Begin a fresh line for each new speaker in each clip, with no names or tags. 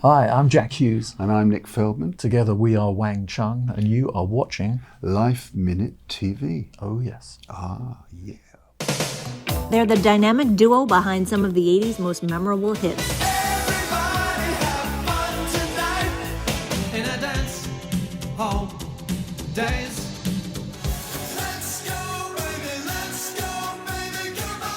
Hi, I'm Jack Hues.
And I'm Nick Feldman.
Together we are Wang Chung, and you are watching
LifeMinute TV.
Oh yes.
Ah, yeah.
They're the dynamic duo behind some of the 80s most memorable hits.
Everybody have fun tonight in a dance hall days. Let's go, baby, come on.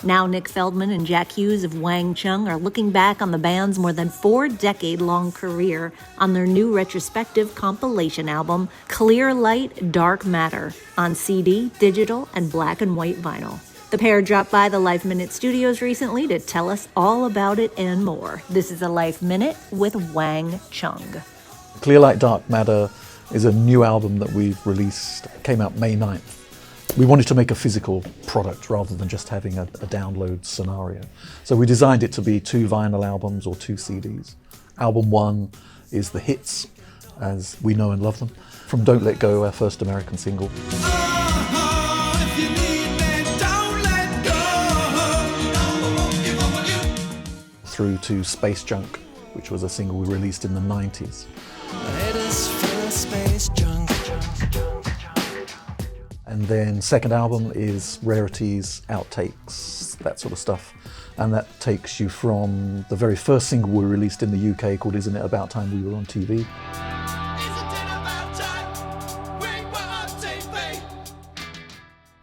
Now Nick Feldman and Jack Hues of Wang Chung are looking back on the band's more than 4-decade-long career on their new retrospective compilation album, Clear Light, Dark Matter, on CD, digital, and black and white vinyl. The pair dropped by the LifeMinute studios recently to tell us all about it and more. This is a Life Minute with Wang Chung.
Clear Light, Dark Matter is a new album that we've released. It came out May 9th. We wanted to make a physical product rather than just having a download scenario. So we designed it to be 2 vinyl albums or 2 CDs. Album 1 is the hits, as we know and love them. From Don't Let Go, our first American single,
If you need me, don't let go. I won't give up on you.
through to Space Junk, which was a single we released in the 90s.
It is for space junk.
And then second album is rarities, outtakes, that sort of stuff. And that takes you from the very first single we released in the UK called Isn't It About Time We Were on TV,
Isn't it about time we were on TV?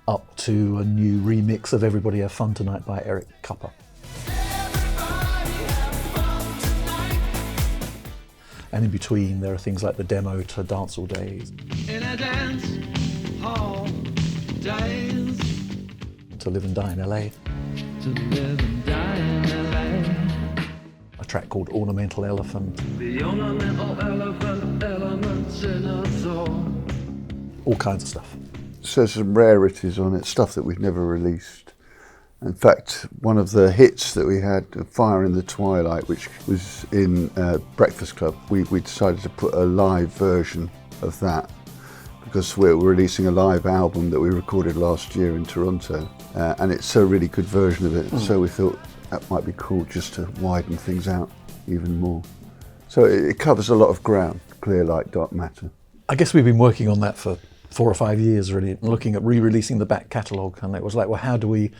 up to a new remix of Everybody Have Fun Tonight by Eric Cupper.
Everybody have fun tonight
And in between there are things like the demo to Dance All Days,
in a dance hall days.
to Live and Die in LA,
To live and die in LA.
a track called Ornamental Elephant,
The ornamental elephant elements in us all.
all kinds of stuff.
So there's some rarities on it, stuff that we've never released. In fact, one of the hits that we had, Fire in the Twilight, which was in Breakfast Club, we decided to put a live version of that because we're releasing a live album that we recorded last year in Toronto, and it's a really good version of it. So we thought that might be cool just to widen things out even more. So it covers a lot of ground, Clear Light, Dark Matter.
I guess we've been working on that for 4 or 5 years really, looking at re-releasing the back catalogue, and it was like, well, how do we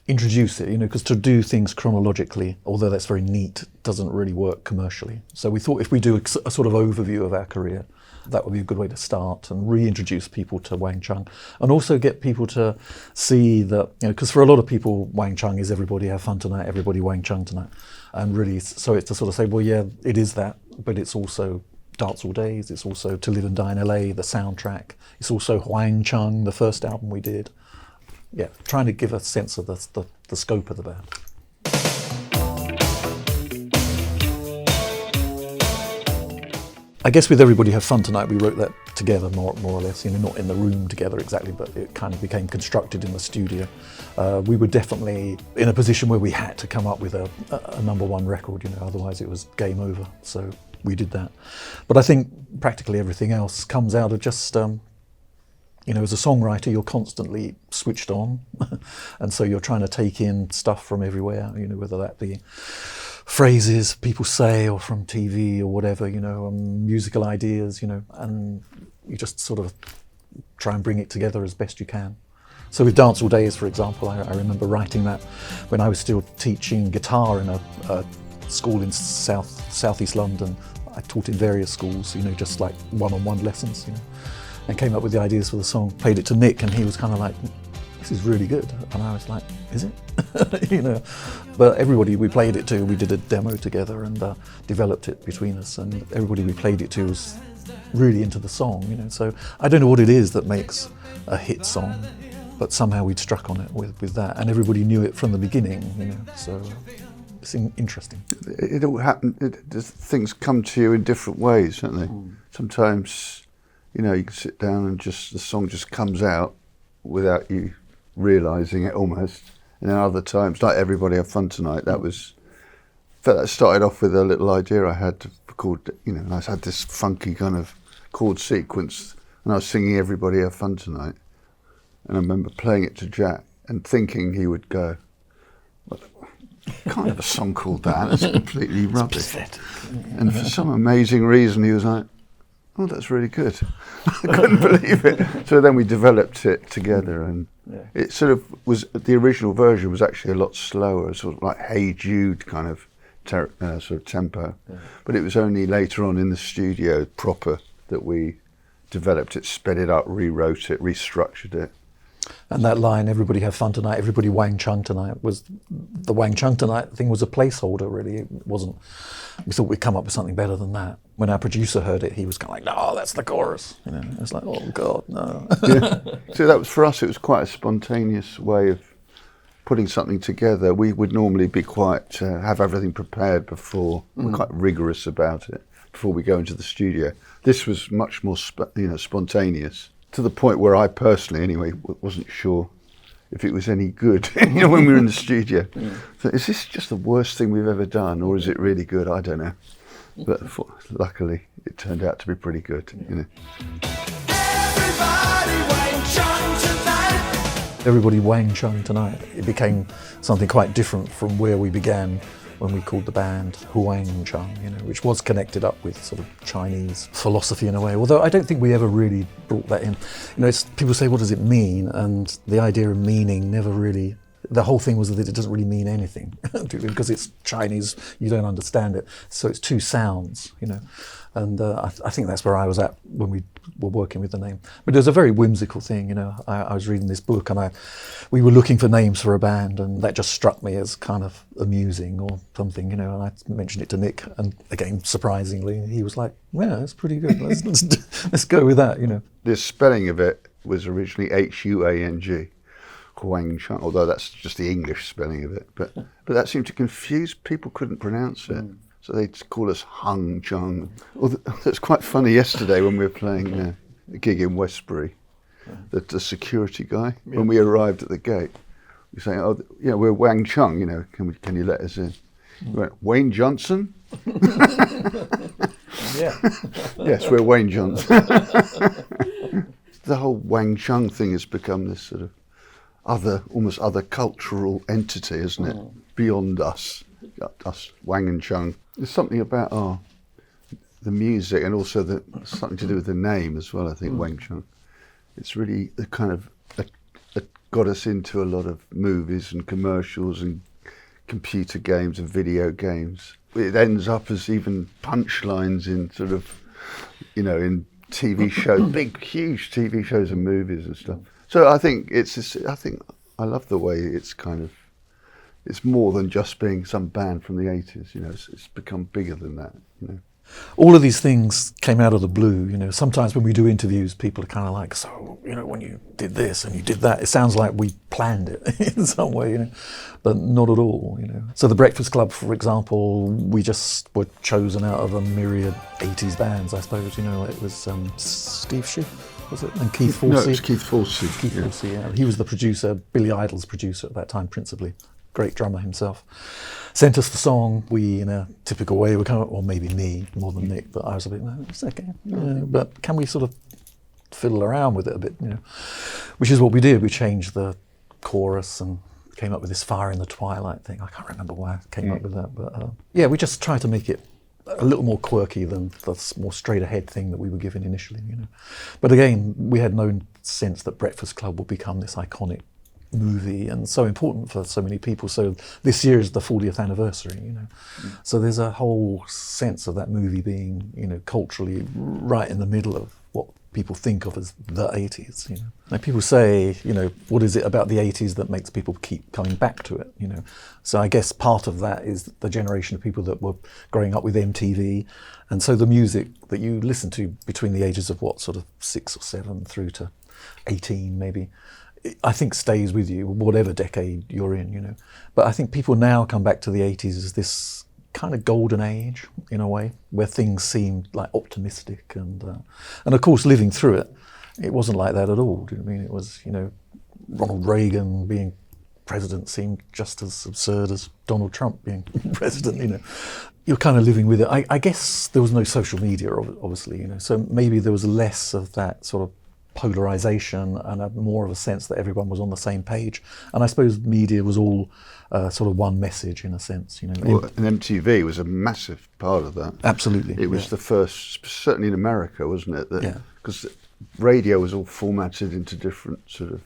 introduce it, because to do things chronologically, although that's very neat, doesn't really work commercially. So we thought if we do a sort of overview of our career, that would be a good way to start and reintroduce people to Wang Chung, and also get people to see that, because for a lot of people, Wang Chung is Everybody Have Fun Tonight, Everybody Wang Chung Tonight, and really, so it's to sort of say, well, yeah, it is that, but it's also Dance All Days, it's also To Live and Die in LA, the soundtrack, it's also Wang Chung, the first album we did. Yeah, trying to give a sense of the scope of the band. I guess with Everybody Have Fun Tonight, we wrote that together more or less, not in the room together exactly, but it kind of became constructed in the studio. We were definitely in a position where we had to come up with a #1 record, otherwise it was game over. So we did that. But I think practically everything else comes out of just, as a songwriter, you're constantly switched on. And so you're trying to take in stuff from everywhere, whether that be phrases people say or from TV or whatever, musical ideas, and you just sort of try and bring it together as best you can. So with Dance All Days, for example, I remember writing that when I was still teaching guitar in a school in southeast London. I taught in various schools, just like one-on-one lessons, and came up with the ideas for the song, played it to Nick, and he was kind of like, this is really good. And I was like, is it? But everybody we played it to, we did a demo together and developed it between us, and everybody we played it to was really into the song, So I don't know what it is that makes a hit song, but somehow we'd struck on it with that, and everybody knew it from the beginning, so it's interesting.
It all happens, things come to you in different ways, don't they? Sometimes, you can sit down and the song just comes out without you realising it almost. And then other times, like Everybody Have Fun Tonight, that started off with a little idea I had called, and I had this funky kind of chord sequence, and I was singing Everybody Have Fun Tonight. And I remember playing it to Jack and thinking he would go, kind of a song called that. That's completely rubbish.
Pathetic.
And for some amazing reason, he was like, oh, that's really good. I couldn't believe it. So then we developed it together, and it sort of was, the original version was actually a lot slower, sort of like Hey Jude kind of sort of tempo. But it was only later on in the studio proper that we developed it, sped it up, rewrote it, restructured it.
And that line, everybody have fun tonight, everybody Wang Chung tonight, was the Wang Chung tonight thing was a placeholder, really. It wasn't, we thought we'd come up with something better than that. When our producer heard it, he was kind of like, no, that's the chorus. You know, it's like, oh God, no.
Yeah. So that was, for us, it was quite a spontaneous way of putting something together. We would normally be quite, have everything prepared before, we're quite rigorous about it, before we go into the studio. This was much more spontaneous, to the point where I personally, anyway, wasn't sure if it was any good, when we were in the studio. So is this just the worst thing we've ever done, or is it really good? I don't know. But luckily, it turned out to be pretty good,
Everybody Wang Chung tonight.
Everybody Wang Chung tonight. It became something quite different from where we began when we called the band Wang Chung, which was connected up with sort of Chinese philosophy in a way. Although I don't think we ever really brought that in. People say, what does it mean? And the idea of meaning never really, the whole thing was that it doesn't really mean anything because it's Chinese, you don't understand it. So it's two sounds, And I think that's where I was at when we were working with the name. But it was a very whimsical thing, I was reading this book and we were looking for names for a band, and that just struck me as kind of amusing or something, and I mentioned it to Nick, and again, surprisingly, he was like, yeah, that's pretty good. Let's go with that,
The spelling of it was originally Huang, Wang Chung, although that's just the English spelling of it. But that seemed to confuse people, couldn't pronounce it. So they'd call us Hung Chung. That's quite funny. Yesterday when we were playing a gig in Westbury, the security guy, when we arrived at the gate, we were saying, oh, we're Wang Chung, can you let us in? He went, Wayne Johnson?
Yeah.
Yes, we're Wayne Johnson. The whole Wang Chung thing has become this sort of almost other cultural entity, isn't it? Beyond us Wang and Chung. There's something about the music, and also something to do with the name as well, I think, Wang Chung. It's really kind of got us into a lot of movies and commercials and computer games and video games. It ends up as even punchlines in sort of, in TV shows, big, huge TV shows and movies and stuff. So I think I love the way it's kind of, it's more than just being some band from the 80s, it's become bigger than that,
All of these things came out of the blue, Sometimes when we do interviews, people are kind of like, so, when you did this and you did that, it sounds like we planned it in some way, but not at all, So the Breakfast Club, for example, we just were chosen out of a myriad 80s bands, I suppose, It was Steve Schiff, was it? And Keith Forsey.
No, it was Keith Forsey.
Forsey, yeah. He was the producer, Billy Idol's producer at that time, principally. Great drummer himself. Sent us the song. We, in a typical way, or maybe me more than Nick, but I was a bit, no, it's okay. But can we sort of fiddle around with it a bit, Which is what we did. We changed the chorus and came up with this Fire in the Twilight thing. I can't remember why I came up with that, but we just tried to make it a little more quirky than the more straight ahead thing that we were given initially, But again, we had no sense that Breakfast Club would become this iconic movie and so important for so many people. So this year is the 40th anniversary, So there's a whole sense of that movie being, culturally right in the middle of what people think of as the 80s, Now people say, what is it about the 80s that makes people keep coming back to it, So I guess part of that is the generation of people that were growing up with MTV, and so the music that you listen to between the ages of sort of 6 or 7 through to 18 maybe, I think stays with you, whatever decade you're in, But I think people now come back to the 80s as this kind of golden age, in a way, where things seemed like optimistic, and of course, living through it, it wasn't like that at all. Do you know what I mean? It was, Ronald Reagan being president seemed just as absurd as Donald Trump being president. You're kind of living with it. I guess there was no social media, obviously, so maybe there was less of that sort of polarisation and more of a sense that everyone was on the same page. And I suppose media was all sort of one message in a sense, you know.
Well, and MTV was a massive part of that.
Absolutely.
It was the first, certainly in America, wasn't it?
Yeah.
Because radio was all formatted into different sort of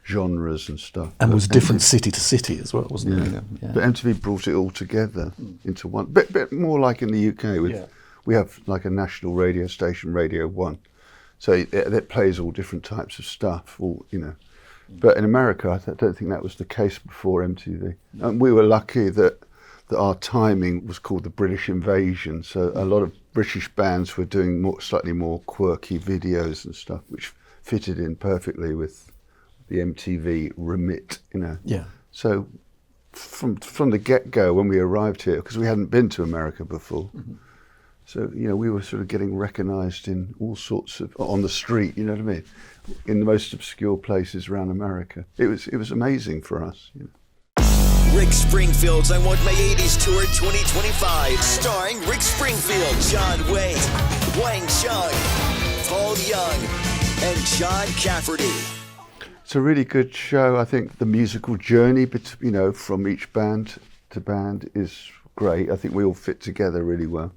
genres and stuff.
And was different city to city as well, wasn't it?
Yeah. But MTV brought it all together into one. Bit more like in the UK. We have like a national radio station, Radio 1. So it plays all different types of stuff, all, you know. But in America, I don't think that was the case before MTV. And we were lucky that our timing was called the British Invasion. So a lot of British bands were doing slightly more quirky videos and stuff, which fitted in perfectly with the MTV remit, you know.
Yeah.
So from the get-go, when we arrived here, because we hadn't been to America before, so, you know, we were sort of getting recognised in all sorts of, on the street, you know what I mean, in the most obscure places around America. It was amazing for us, you know.
Rick Springfield's I Want My 80s Tour 2025, starring Rick Springfield, John Waite, Wang Chung, Paul Young, and John Cafferty.
It's a really good show. I think the musical journey, you know, from each band to band is great. I think we all fit together really well.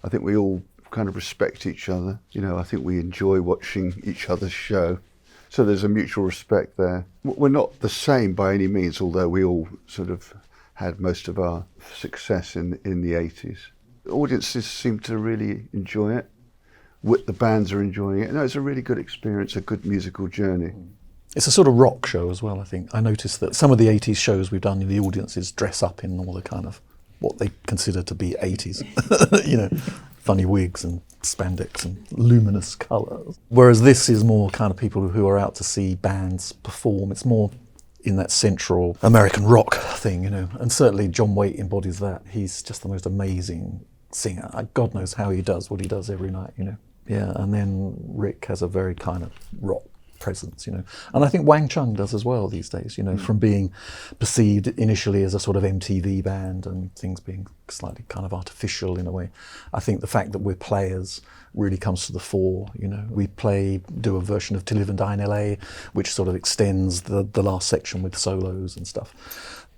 I think we all kind of respect each other. You know, I think we enjoy watching each other's show. So there's a mutual respect there. We're not the same by any means, although we all sort of had most of our success in the 80s. Audiences seem to really enjoy it. The bands are enjoying it. No, it's a really good experience, a good musical journey.
It's a sort of rock show as well, I think. I noticed that some of the 80s shows we've done, the audiences dress up in all the kind of what they consider to be 80s, you know, funny wigs and spandex and luminous colours. Whereas this is more kind of people who are out to see bands perform. It's more in that central American rock thing, you know, and certainly John Waite embodies that. He's just the most amazing singer. God knows how he does what he does every night, you know. Yeah, and then Rick has a very kind of rock presence, you know. And I think Wang Chung does as well these days, you know, from being perceived initially as a sort of MTV band and things being slightly kind of artificial in a way. I think the fact that we're players really comes to the fore, you know. We do a version of To Live and Die in LA, which sort of extends the last section with solos and stuff.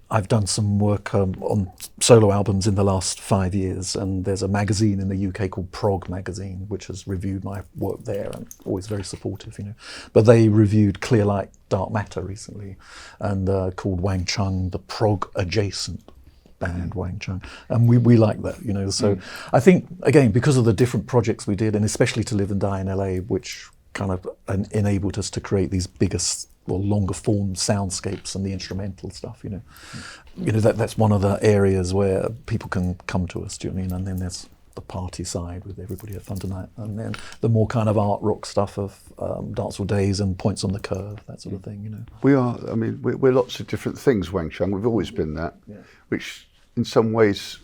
I've done some work on solo albums in the last 5 years, and there's a magazine in the UK called Prog Magazine, which has reviewed my work there and always very supportive, you know. But they reviewed Clear Light, Dark Matter recently, and called Wang Chung the prog adjacent band, Wang Chung. And we like that, you know. So I think, again, because of the different projects we did, and especially To Live and Die in LA, which kind of enabled us to create these biggest, well, longer form soundscapes and the instrumental stuff, you know. You know, that's one of the areas where people can come to us, do you know what I mean? And then there's the party side with Everybody Had Fun Tonight, and then the more kind of art rock stuff of Dancehall Days and Points on the Curve, that sort of thing, you know.
We're lots of different things, Wang Chung. We've always been that, which in some ways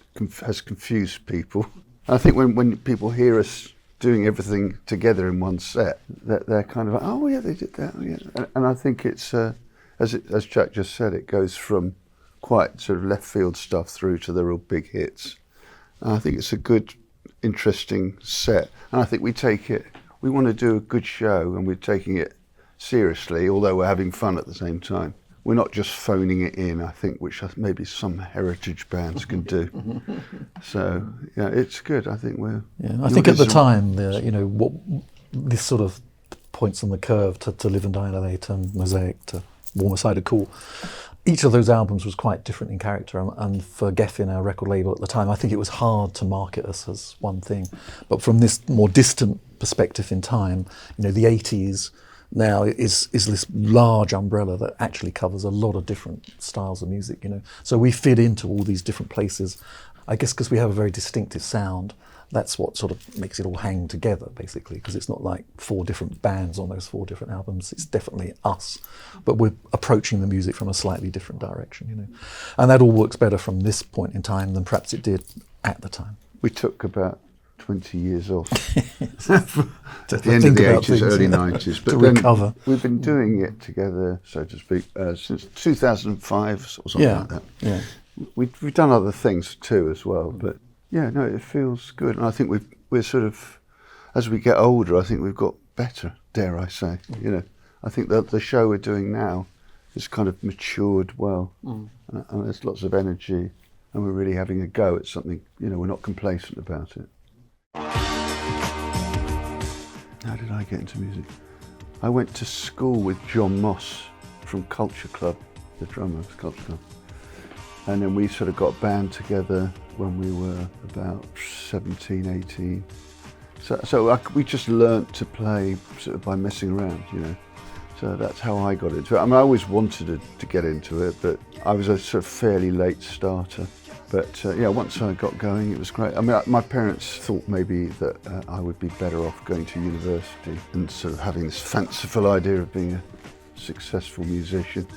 has confused people. I think when people hear us doing everything together in one set, they're kind of like, oh yeah, they did that, oh, yeah. And I think it's, as Jack just said, it goes from quite sort of left field stuff through to the real big hits. And I think it's a good, interesting set. And I think we want to do a good show, and we're taking it seriously, although we're having fun at the same time. We're not just phoning it in, I think, which maybe some heritage bands can do. So, yeah, it's good. I think we're...
Yeah, I think at the time, you know, what this sort of Points on the Curve to Live and Die in LA to Mosaic to Warmer Side of Cool, each of those albums was quite different in character. And for Geffen, our record label at the time, I think it was hard to market us as one thing. But from this more distant perspective in time, you know, the 80s now is this large umbrella that actually covers a lot of different styles of music, you know. So we fit into all these different places. I guess because we have a very distinctive sound, that's what sort of makes it all hang together, basically, because it's not like 4 different bands on those 4 different albums. It's definitely us, but we're approaching the music from a slightly different direction, you know. And that all works better from this point in time than perhaps it did at the time.
We took about 20 years off at the end of the 80s, early 90s. But
to
then
recover.
We've been doing it together, so to speak, since 2005 or something like that.
Yeah.
We've done other things too as well, but yeah, no, it feels good. And I think we're sort of, as we get older, I think we've got better. dare I say. You know, I think that the show we're doing now has kind of matured well, and there's lots of energy, and we're really having a go at something. You know, we're not complacent about it. How did I get into music? I went to school with John Moss from Culture Club, the drummer of Culture Club. And then we sort of got a band together when we were about 17, 18. So we just learnt to play sort of by messing around, you know. So that's how I got into it. I mean, I always wanted to get into it, but I was a sort of fairly late starter. But yeah, once I got going, it was great. I mean, my parents thought maybe that I would be better off going to university and sort of having this fanciful idea of being a successful musician.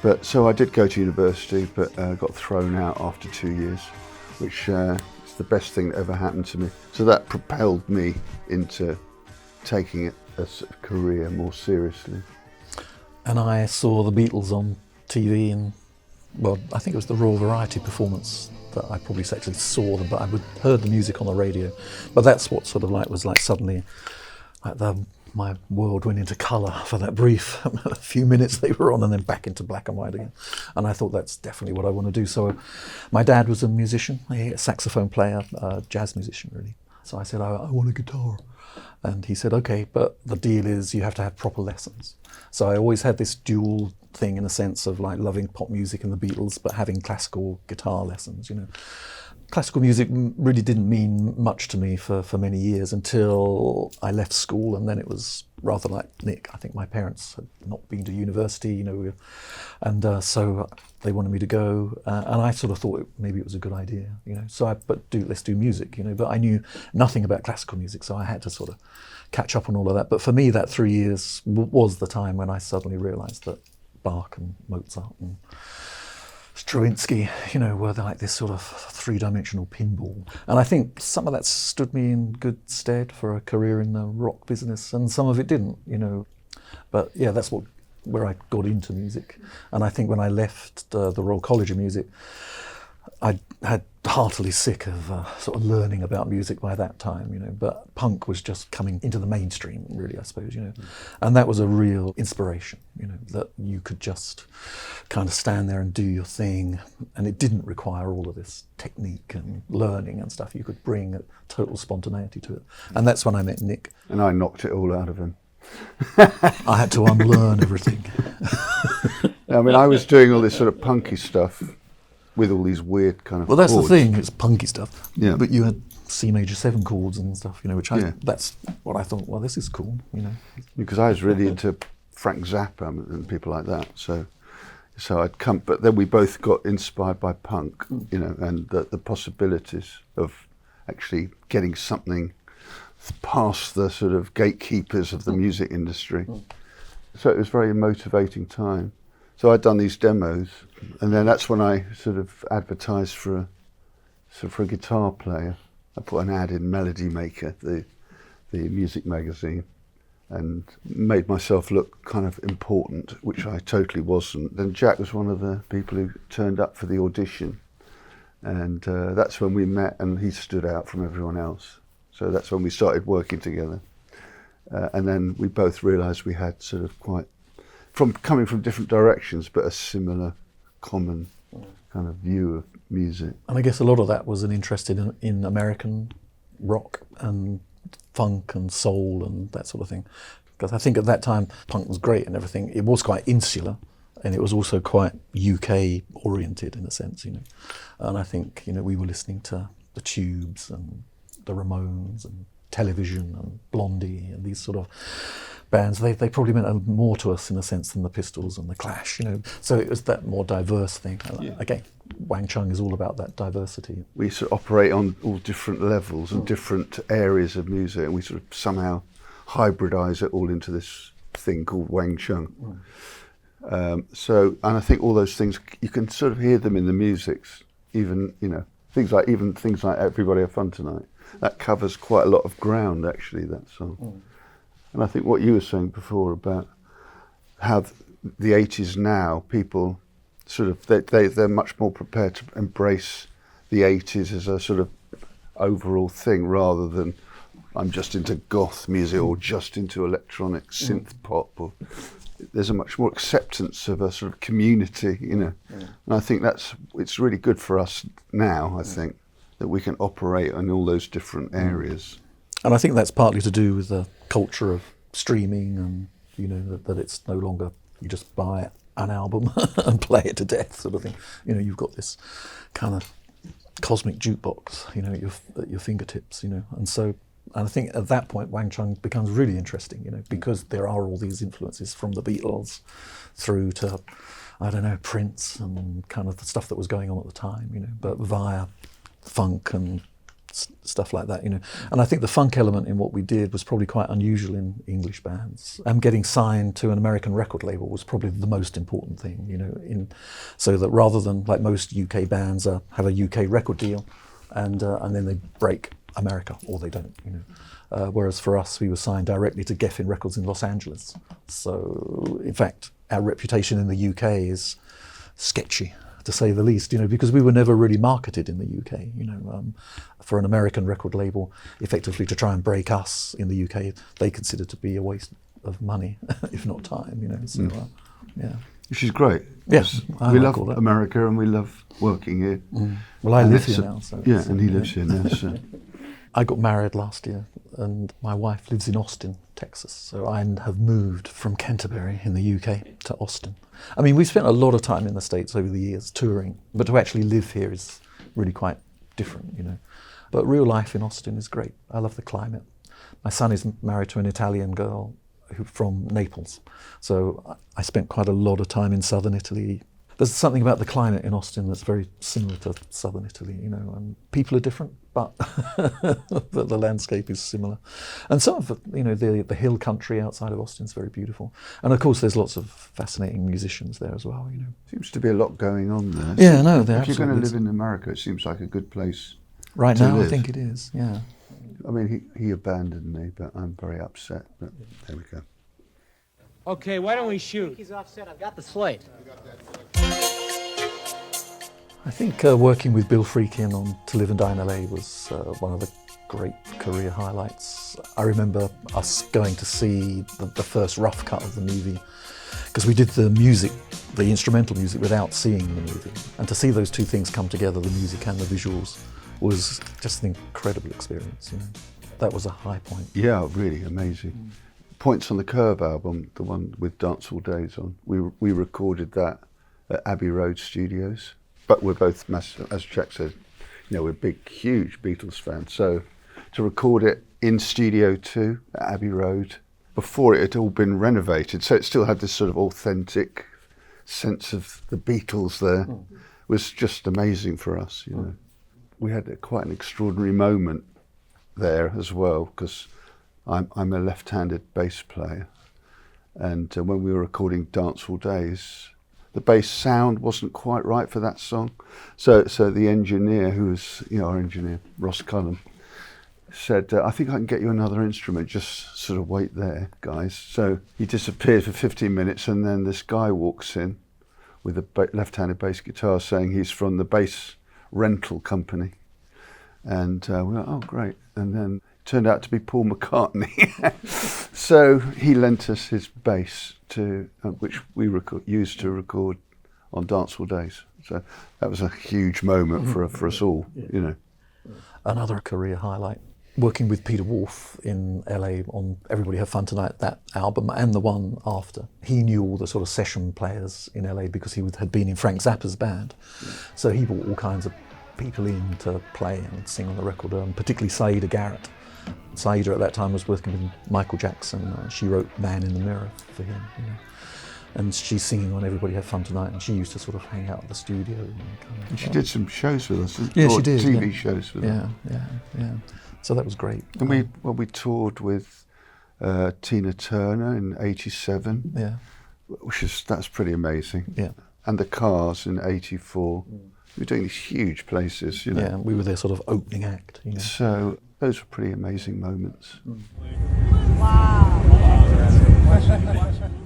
But so I did go to university, but got thrown out after 2 years, which is the best thing that ever happened to me. So that propelled me into taking it as a career more seriously.
And I saw the Beatles on TV, and well, I think it was the Royal Variety performance that I probably actually saw them, but I heard the music on the radio. But that's what sort of like was like suddenly, like my world went into colour for that brief a few minutes they were on, and then back into black and white again. And I thought that's definitely what I want to do. So my dad was a musician, a saxophone player, jazz musician really. So I said, I want a guitar. And he said, okay, but the deal is you have to have proper lessons. So I always had this dual thing in a sense of like loving pop music and the Beatles, but having classical guitar lessons, you know. Classical music really didn't mean much to me for many years until I left school, and then it was rather like Nick. I think my parents had not been to university, you know, and so they wanted me to go, and I sort of thought maybe it was a good idea, you know. So let's do music, you know. But I knew nothing about classical music, so I had to sort of catch up on all of that. But for me, that 3 years was the time when I suddenly realised that Bach and Mozart and Stravinsky, you know, were like this sort of three-dimensional pinball. And I think some of that stood me in good stead for a career in the rock business, and some of it didn't, you know. But yeah, that's where I got into music. And I think when I left the Royal College of Music, I had heartily sick of sort of learning about music by that time, you know. But punk was just coming into the mainstream, really, I suppose, you know. And that was a real inspiration, you know, that you could just kind of stand there and do your thing, and it didn't require all of this technique and learning and stuff. You could bring a total spontaneity to it. And that's when I met Nick.
And I knocked it all out of him.
I had to unlearn everything.
I mean, I was doing all this sort of punky stuff with all these weird kind of
Well, that's
chords.
the thing, it's punky stuff.
Yeah.
But you had C major 7 chords and stuff, you know, which that's what I thought, well, this is cool, you know.
Because I was really into Frank Zappa and people like that, so I'd come, but then we both got inspired by punk, you know, and the possibilities of actually getting something past the sort of gatekeepers of the music industry. So it was a very motivating time. So I'd done these demos, and then that's when I sort of advertised for a guitar player. I put an ad in Melody Maker, the music magazine, and made myself look kind of important, which I totally wasn't. Then Jack was one of the people who turned up for the audition, and that's when we met, and he stood out from everyone else. So that's when we started working together. And then we both realised we had sort of coming from different directions, but a similar common kind of view of music.
And I guess a lot of that was an interest in American rock and funk and soul and that sort of thing. Because I think at that time, punk was great and everything. It was quite insular, and it was also quite UK oriented in a sense, you know. And I think, you know, we were listening to the Tubes and the Ramones and Television and Blondie and these sort of bands. They probably meant more to us in a sense than the Pistols and the Clash, you know. So it was that more diverse thing. Yeah. Again, Wang Chung is all about that diversity.
We sort of operate on all different levels and different areas of music, and we sort of somehow hybridise it all into this thing called Wang Chung. And I think all those things, you can sort of hear them in the musics, even, you know, things like Everybody Have Fun Tonight. That covers quite a lot of ground, actually, that song. And I think what you were saying before about how the 80s now, people sort of, they're much more prepared to embrace the 80s as a sort of overall thing rather than I'm just into goth music or just into electronic synth pop. Or there's a much more acceptance of a sort of community, you know. And I think it's really good for us now, I think, that we can operate in all those different areas.
And I think that's partly to do with the culture of streaming and, you know, that it's no longer you just buy an album and play it to death sort of thing. You know, you've got this kind of cosmic jukebox, you know, at your fingertips, you know. And I think at that point Wang Chung becomes really interesting, you know, because there are all these influences from the Beatles through to, I don't know, Prince and kind of the stuff that was going on at the time, you know, but via funk and stuff like that, you know. And I think the funk element in what we did was probably quite unusual in English bands. Getting signed to an American record label was probably the most important thing, you know, so that rather than like most UK bands have a UK record deal and then they break America, or they don't, you know. Whereas for us, we were signed directly to Geffen Records in Los Angeles. So in fact, our reputation in the UK is sketchy, to say the least, you know, because we were never really marketed in the UK, you know. For an American record label, effectively to try and break us in the UK, they considered to be a waste of money, if not time, you know. So, yeah.
Which is great.
Yes,
we love America and we love working here.
Well, I live here now. So
yeah, and he lives here now. So.
I got married last year and my wife lives in Austin, Texas. So I have moved from Canterbury in the UK to Austin. I mean, we've spent a lot of time in the States over the years touring, but to actually live here is really quite different, you know. But real life in Austin is great. I love the climate. My son is married to an Italian girl from Naples. So I spent quite a lot of time in southern Italy. There's something about the climate in Austin that's very similar to southern Italy, you know, and people are different, but the landscape is similar. And some of the, you know, the hill country outside of Austin is very beautiful. And of course, there's lots of fascinating musicians there as well, you know.
Seems to be a lot going on there.
Yeah, no, there
If you're going to live in America, it seems like a good place
right
to
now,
live.
I think it is, yeah.
I mean, he abandoned me, but I'm very upset. But there we go.
Okay, why don't we shoot?
He's offset. I've got the slate.
I think working with Bill Friedkin on To Live and Die in LA was one of the great career highlights. I remember us going to see the first rough cut of the movie because we did the music, the instrumental music, without seeing the movie. And to see those two things come together, the music and the visuals, was just an incredible experience. You know? That was a high point.
Yeah, really amazing. Points on the Curve album, the one with Dance All Days on, we recorded that at Abbey Road Studios. But we're both, as Jack said, you know, we're big, huge Beatles fans. So to record it in Studio 2 at Abbey Road, before it had all been renovated, so it still had this sort of authentic sense of the Beatles there, was just amazing for us, you know. We had quite an extraordinary moment there as well, because I'm a left-handed bass player, and when we were recording Dance All Days, the bass sound wasn't quite right for that song. So the engineer, who was, you know, our engineer, Ross Cullum, said, I think I can get you another instrument, just sort of wait there, guys. So he disappeared for 15 minutes, and then this guy walks in with a left-handed bass guitar saying he's from the bass rental company. And we're like, oh, great. And then it turned out to be Paul McCartney. So he lent us his bass, which we used to record on Dance All Days. So that was a huge moment for us all, you know.
Another career highlight, working with Peter Wolf in LA on Everybody Have Fun Tonight, that album, and the one after. He knew all the sort of session players in LA because he had been in Frank Zappa's band. So he brought all kinds of people in to play and sing on the record, particularly Saida Garrett. Saida at that time was working with Michael Jackson. She wrote Man in the Mirror for him, you know. And she's singing on Everybody Have Fun Tonight, and she used to sort of hang out at the studio.
And she did some shows with us,
yeah, she did,
TV shows with us.
Yeah. So that was great.
And we toured with Tina Turner in '87.
Yeah.
That's pretty amazing.
Yeah.
And the Cars in '84. We were doing these huge places, you know.
Yeah, we were their sort of opening act, you know.
So those were pretty amazing moments.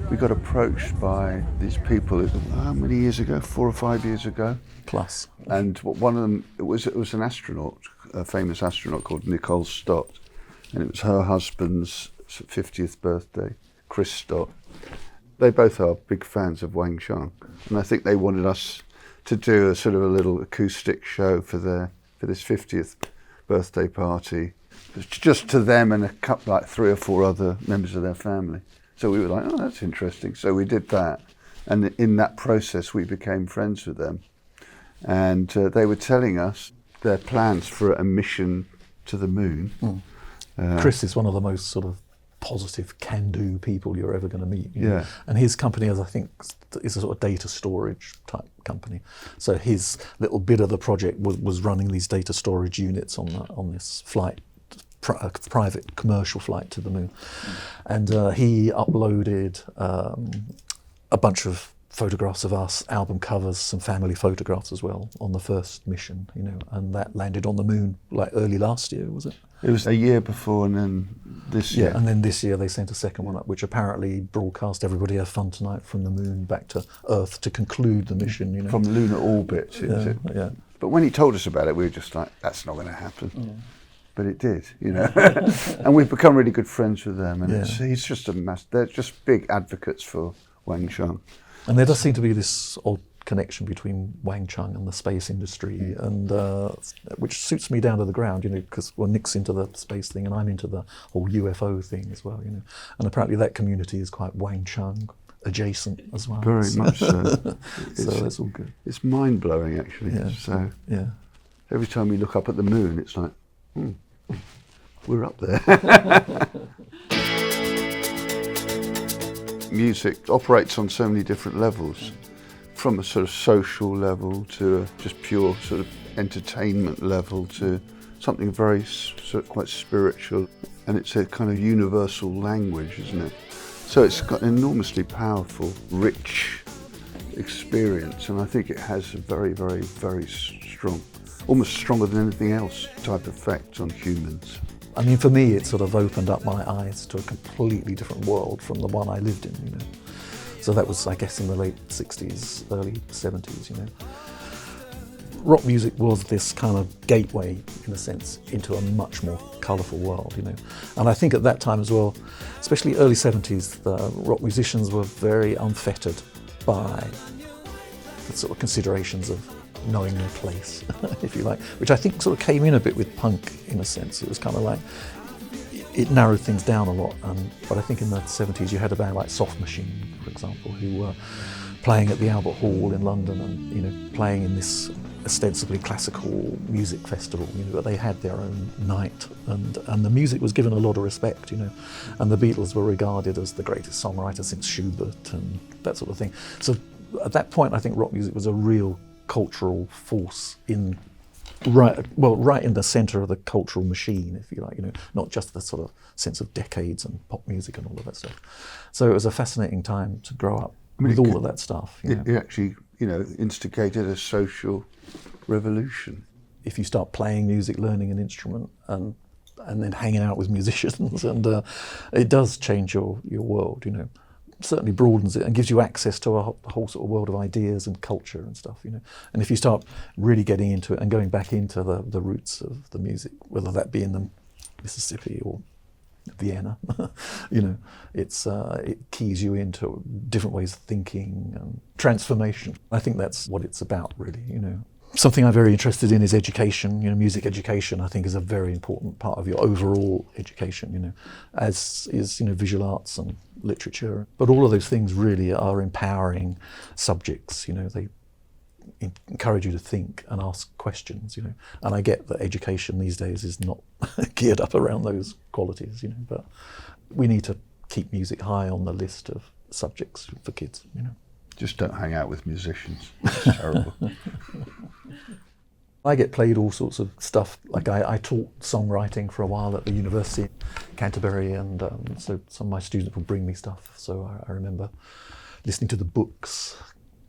We got approached by these people, how many years ago? 4 or 5 years ago.
Plus.
And one of them, it was an astronaut, a famous astronaut called Nicole Stott, and it was her husband's 50th birthday, Chris Stott. They both are big fans of Wang Chung, and I think they wanted us to do a sort of a little acoustic show for this 50th birthday party, just to them and a couple, like 3 or 4 other members of their family. So we were like, oh, that's interesting. So we did that, and in that process we became friends with them, and they were telling us their plans for a mission to the moon.
Chris is one of the most sort of positive, can-do people you're ever going to meet. You know?
Yeah.
And his company, as I think, is a sort of data storage type company. So his little bit of the project was running these data storage units on this flight, private commercial flight to the moon. And he uploaded a bunch of photographs of us, album covers, some family photographs as well on the first mission, you know, and that landed on the moon like early last year, was it?
It was a year before, and then this year.
Yeah, and then this year they sent a second one up, which apparently broadcast Everybody Have Fun Tonight from the moon back to Earth to conclude the mission, you know.
From lunar orbit.
Yeah.
But when he told us about it, we were just like, that's not going to happen.
Yeah.
But it did, you know. And we've become really good friends with them, and
Yeah.
he's just they're just big advocates for Wang Chung.
And there does seem to be this odd connection between Wang Chung and the space industry, and which suits me down to the ground, you know, because Nick's into the space thing and I'm into the whole UFO thing as well, you know. And apparently that community is quite Wang Chung adjacent as well.
Very much so.
So that's all good.
It's mind-blowing, actually.
Yeah.
So
Yeah.
every time we look up at the moon, it's like, we're up there. Music operates on so many different levels, from a sort of social level to a just pure sort of entertainment level to something very sort of quite spiritual, and it's a kind of universal language, isn't it? So it's got an enormously powerful, rich experience, and I think it has a very, very, very strong, almost stronger than anything else, type effect on humans.
I mean, for me, it sort of opened up my eyes to a completely different world from the one I lived in, you know. So that was, I guess, in the late 60s, early 70s, you know. Rock music was this kind of gateway, in a sense, into a much more colourful world, you know. And I think at that time as well, especially early 70s, the rock musicians were very unfettered by the sort of considerations of knowing their place, if you like, which I think sort of came in a bit with punk, in a sense. It was kind of like, it narrowed things down a lot, but I think in the 70s you had a band like Soft Machine, for example, who were playing at the Albert Hall in London and, you know, playing in this ostensibly classical music festival, you know, but they had their own night, and the music was given a lot of respect, you know, and the Beatles were regarded as the greatest songwriter since Schubert and that sort of thing. So at that point I think rock music was a real cultural force right in the centre of the cultural machine, if you like, you know, not just the sort of sense of decades and pop music and all of that stuff. So it was a fascinating time to grow up with all of that stuff. You know.
It actually, you know, instigated a social revolution.
If you start playing music, learning an instrument, and then hanging out with musicians, and it does change your world, you know. Certainly broadens it and gives you access to a whole sort of world of ideas and culture and stuff, you know. And if you start really getting into it and going back into the roots of the music, whether that be in the Mississippi or Vienna, you know, it keys you into different ways of thinking and transformation. I think that's what it's about, really, you know. Something I'm very interested in is education. You know, music education, I think, is a very important part of your overall education, you know, as is, you know, visual arts and literature. But all of those things really are empowering subjects, you know. They encourage you to think and ask questions, you know. And I get that education these days is not geared up around those qualities, you know, but we need to keep music high on the list of subjects for kids, you know.
Just don't hang out with musicians. It's terrible.
I get played all sorts of stuff. Like I taught songwriting for a while at the University of Canterbury, and so some of my students would bring me stuff. So I remember listening to the Books.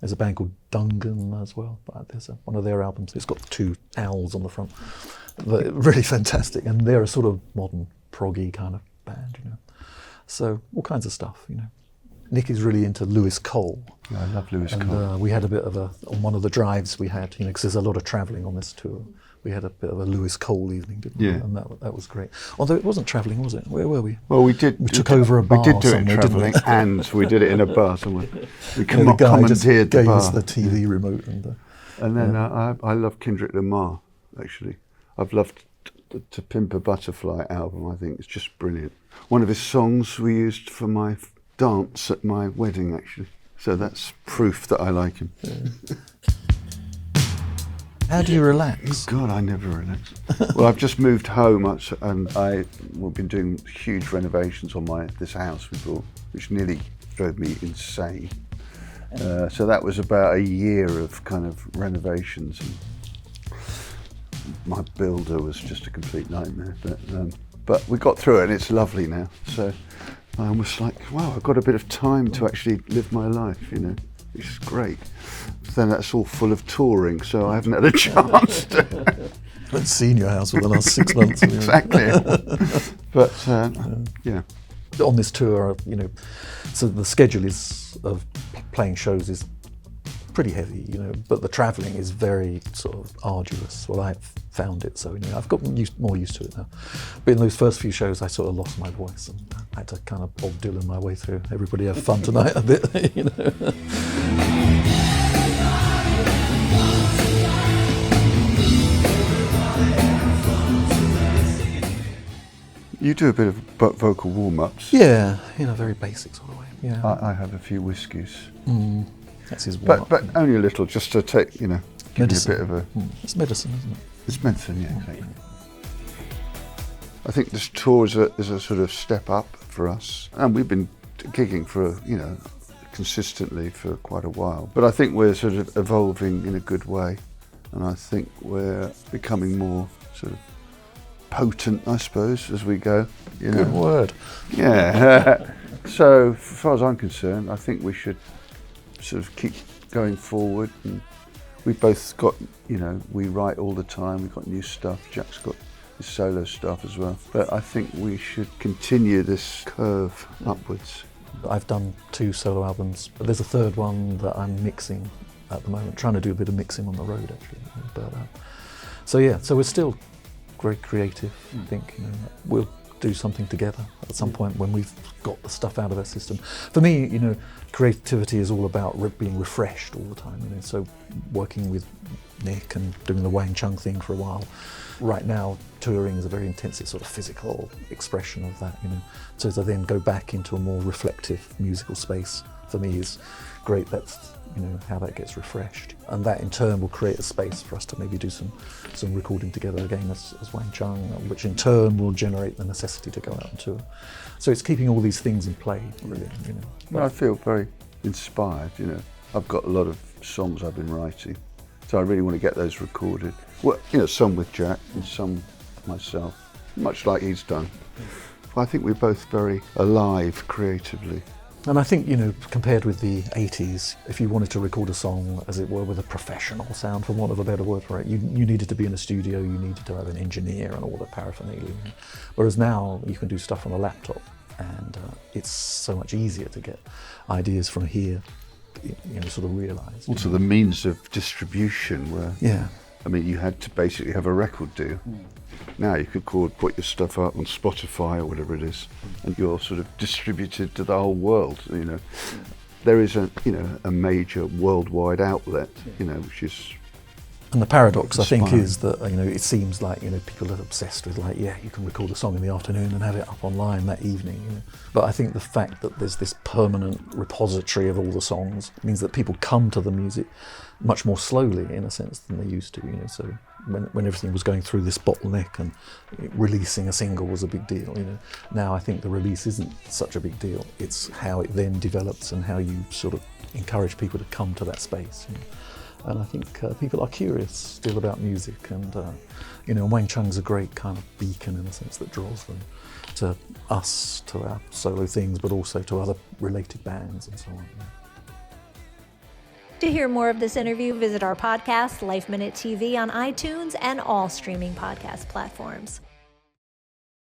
There's a band called Dungan as well. But there's one of their albums. It's got 2 owls on the front. But really fantastic. And they're a sort of modern proggy kind of band, you know. So all kinds of stuff, you know. Nick is really into Lewis Cole.
Yeah, I love Lewis Cole.
We had a bit of on one of the drives we had, you know, because there's a lot of travelling on this tour. We had a bit of a Lewis Cole evening, didn't we?
Yeah.
And that was great. Although it wasn't travelling, was it? Where were we?
Well, we
took over a bar
We did do it
somewhere, didn't we?
travelling, and we did it in a bar somewhere. We
The guy just
commandeered the
gave
bar.
us the TV remote.
And then I love Kendrick Lamar, actually. I've loved To Pimp a Butterfly album, I think. It's just brilliant. One of his songs we used for my dance at my wedding, actually. So that's proof that I like him.
How do you relax?
God, I never relax. Well, I've just moved home, and we've been doing huge renovations on this house we bought, which nearly drove me insane. So that was about a year of kind of renovations. And my builder was just a complete nightmare, but we got through it, and it's lovely now. So I'm almost like, wow, I've got a bit of time to actually live my life, which is great. Then that's all full of touring, so I haven't had a chance to.
I haven't seen your house for the last 6 months.
Exactly. But yeah.
On this tour, so the schedule of playing shows is pretty heavy, but the travelling is very sort of arduous. Well, I've found it, so I've got more used to it now. But in those first few shows, I sort of lost my voice, and I had to kind of Bob Dylan my way through. Everybody have fun tonight a bit,
You do a bit of vocal warm-ups.
Yeah, very basic sort of way. Yeah,
I have a few whiskies.
that's his warm-up.
But only a little, just to take, give me a bit of a...
It's medicine, isn't it?
It's medicine, yeah, exactly. I think this tour is a sort of step up for us. And we've been gigging for, consistently for quite a while. But I think we're sort of evolving in a good way. And I think we're becoming more sort of potent, I suppose, as we go.
Good word.
Yeah. So, as far as I'm concerned, I think we should sort of keep going forward. And we've both got, we write all the time. We've got new stuff. Jack's got his solo stuff as well. But I think we should continue this curve upwards.
I've done 2 solo albums, but there's a third one that I'm mixing at the moment, trying to do a bit of mixing on the road, actually. But, so we're still very creative. I think we'll do something together at some point when we've got the stuff out of our system. For me, creativity is all about being refreshed all the time. So working with Nick and doing the Wang Chung thing for a while. Right now, touring is a very intensive sort of physical expression of that. So to then go back into a more reflective musical space for me is great. That's how that gets refreshed, and that in turn will create a space for us to maybe do some recording together again as Wang Chung, which in turn will generate the necessity to go out on tour. So it's keeping all these things in play, really.
Well, I feel very inspired. I've got a lot of songs I've been writing, so I really want to get those recorded. Well, some with Jack and some myself, much like he's done. But I think we're both very alive creatively.
And I think, compared with the 80s, if you wanted to record a song, as it were, with a professional sound, for want of a better word for it, you needed to be in a studio, you needed to have an engineer and all the paraphernalia. Whereas now, you can do stuff on a laptop, and it's so much easier to get ideas from here, sort of realised.
Also, the means of distribution were...
Yeah.
I mean, you had to basically have a record deal. Now you could put your stuff up on Spotify or whatever it is, and you're sort of distributed to the whole world. There is a major worldwide outlet, which is.
And the paradox,
inspiring.
I think, is that it seems like people are obsessed with you can record a song in the afternoon and have it up online that evening. But I think the fact that there's this permanent repository of all the songs means that people come to the music much more slowly, in a sense, than they used to. So when everything was going through this bottleneck and releasing a single was a big deal. Now I think the release isn't such a big deal. It's how it then develops and how you sort of encourage people to come to that space. And I think people are curious still about music, and Wang Chung's a great kind of beacon, in a sense, that draws them to us, to our solo things, but also to other related bands and so on.
To hear more of this interview, visit our podcast, LifeMinute TV, on iTunes and all streaming podcast platforms.